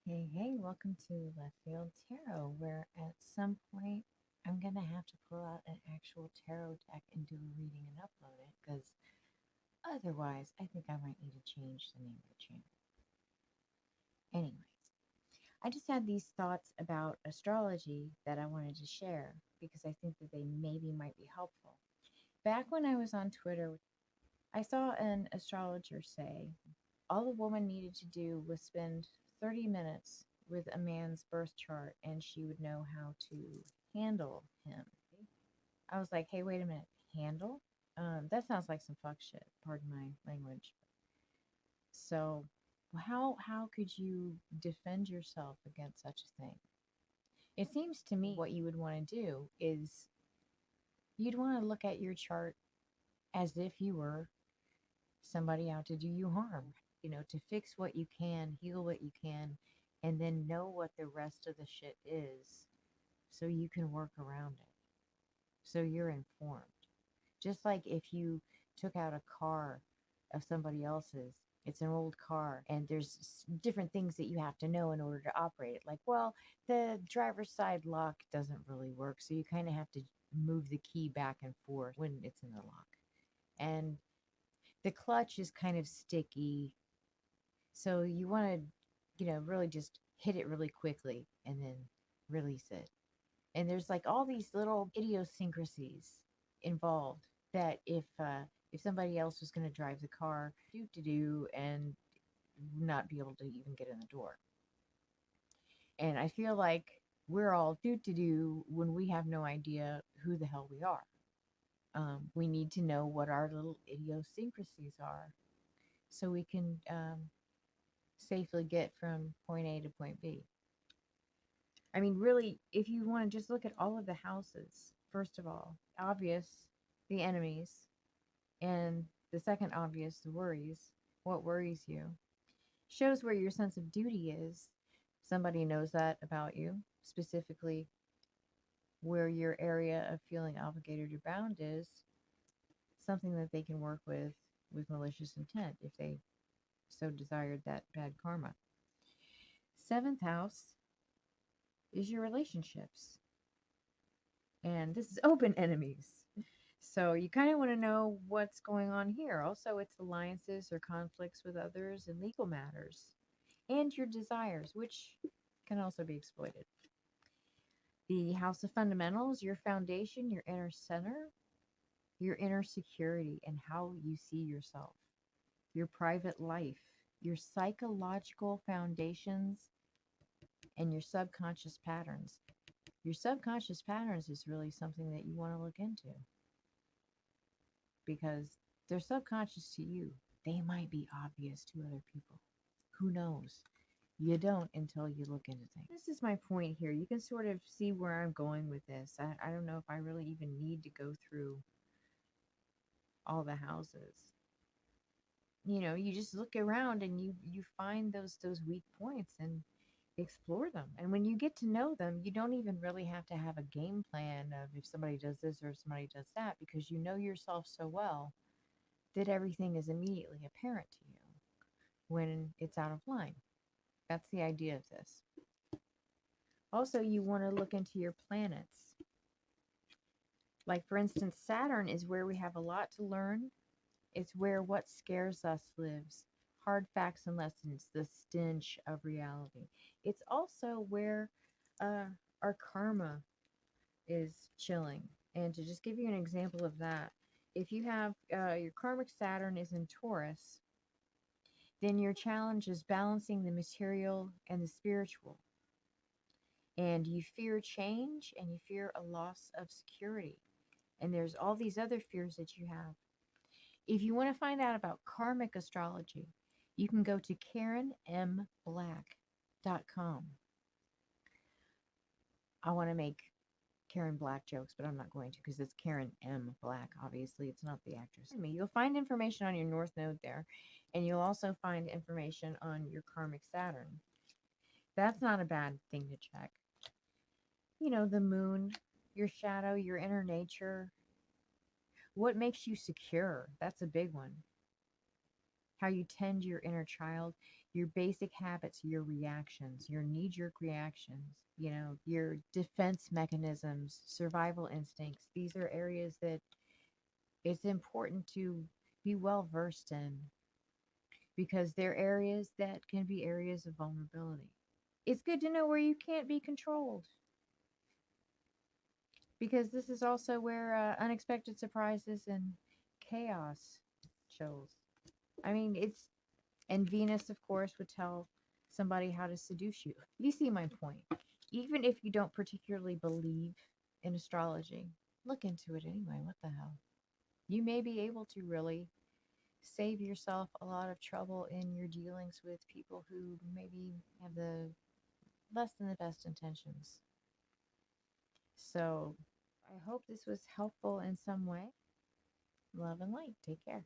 Hey, hey, welcome to Left Field Tarot, where at some point I'm going to have to pull out an actual tarot deck and do a reading and upload it because otherwise I think I might need to change the name of the channel. Anyways, I just had these thoughts about astrology that I wanted to share because I think that they maybe might be helpful. Back when I was on Twitter, I saw an astrologer say all the woman needed to do was spend 30 minutes with a man's birth chart and she would know how to handle him. I was like, hey, wait a minute, handle? That sounds like some fuck shit, pardon my language. So how could you defend yourself against such a thing? It seems to me what you would want to do is you'd want to look at your chart as if you were somebody out to do you harm, to fix what you can, heal what you can, and then know what the rest of the shit is so you can work around it. So you're informed. Just like if you took out a car of somebody else's, it's an old car, and there's different things that you have to know in order to operate it. Like, well, the driver's side lock doesn't really work, so you kind of have to move the key back and forth when it's in the lock. And the clutch is kind of sticky. So you want to, really just hit it really quickly and then release it. And there's like all these little idiosyncrasies involved that if somebody else was going to drive the car, do and not be able to even get in the door. And I feel like we're all do when we have no idea who the hell we are. We need to know what our little idiosyncrasies are so we can safely get from point A to point B. I mean, really, if you want to just look at all of the houses, first of all, obvious, the enemies, and the second obvious, the worries. What worries you? Shows where your sense of duty is. Somebody knows that about you, specifically where your area of feeling obligated or bound is, something that they can work with malicious intent if they so desired that bad karma. Seventh house is your relationships. And this is open enemies. So you kind of want to know what's going on here. Also, it's alliances or conflicts with others and legal matters and your desires, which can also be exploited. The house of fundamentals, your foundation, your inner center, your inner security, and how you see yourself, your private life, your psychological foundations, and your subconscious patterns. Your subconscious patterns is really something that you want to look into because they're subconscious to you. They might be obvious to other people. Who knows? You don't until you look into things. This is my point here. You can sort of see where I'm going with this. I don't know if I really even need to go through all the houses. You just look around and you find those weak points and explore them. And when you get to know them, you don't even really have to have a game plan of if somebody does this or somebody does that because you know yourself so well that everything is immediately apparent to you when it's out of line. That's the idea of this. Also, you want to look into your planets. Like, for instance, Saturn is where we have a lot to learn. It's where what scares us lives. Hard facts and lessons, the stench of reality. It's also where uh, our karma is chilling. And to just give you an example of that, if you have your karmic Saturn is in Taurus, then your challenge is balancing the material and the spiritual. And you fear change and you fear a loss of security. And there's all these other fears that you have. If you want to find out about karmic astrology, you can go to KarenMBlack.com. I want to make Karen Black jokes, but I'm not going to because it's Karen M. Black. Obviously, it's not the actress. You'll find information on your North Node there, and you'll also find information on your karmic Saturn. That's not a bad thing to check. The moon, your shadow, your inner nature. What makes you secure? That's a big one. How you tend your inner child. your basic habits, your reactions, your knee jerk reactions, your defense mechanisms, survival instincts. These are areas that it's important to be well versed in because they're areas that can be areas of vulnerability. It's good to know where you can't be controlled because this is also where unexpected surprises and chaos shows. I mean, and Venus, of course, would tell somebody how to seduce you. You see my point. Even if you don't particularly believe in astrology, look into it anyway. What the hell? You may be able to really save yourself a lot of trouble in your dealings with people who maybe have the less than the best intentions. So I hope this was helpful in some way. Love and light. Take care.